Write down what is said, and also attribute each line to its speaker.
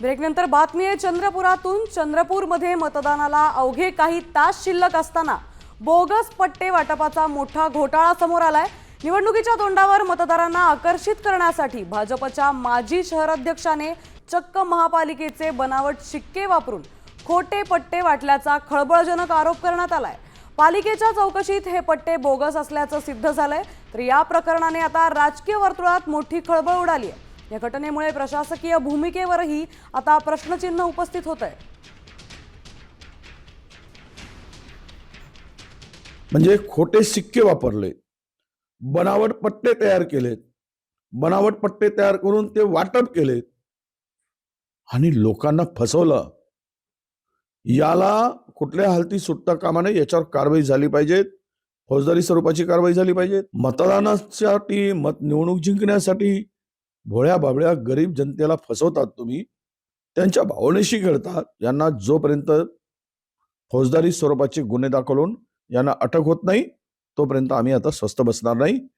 Speaker 1: ब्रेकनंतर बातमी आहे चंद्रपुरातून। चंद्रपूरमध्ये मतदानाला अवघे काही तास शिल्लक असताना बोगस पट्टे वाटपाचा मोठा घोटाळा समोर आलाय। निवडणुकीच्या तोंडावर मतदारांना आकर्षित करण्यासाठी भाजपच्या माजी शहराध्यक्षाने चक्क महापालिकेचे बनावट शिक्के वापरून खोटे पट्टे वाटल्याचा खळबळजनक आरोप करण्यात आलाय। पालिकेच्या चौकशीत हे पट्टे बोगस असल्याचं सिद्ध झालंय। तर या प्रकरणाने आता राजकीय वर्तुळात मोठी खळबळ उडाली आहे। या घटनेमुळे प्रशासकीय भूमिकेवरही आता प्रश्नचिन्ह उपस्थित होत आहे।
Speaker 2: म्हणजे खोटे सिक्के वापरले, बनावट पट्टे तयार केलेत, बनावट पट्टे तयार करून ते वाटप केलेत आणि लोकांना फसवलं। याला कुठल्या हालती सुटता कामा नये, याच्यावर कारवाई झाली पाहिजे। फौजदारी स्वरूपाची कारवाई झाली पाहिजे। मतदानासाठी निवडणूक जिंकण्यासाठी भोळ्या बाबळ्या गरीब जनतेला फसवतात तुम्ही, त्यांच्या भावनेशी खेळतात। यांना जोपर्यंत फौजदारी स्वरूपाचे गुन्हे दाखल होऊन यांना अटक होत नाही तोपर्यंत आम्ही आता स्वस्थ बसणार नाही।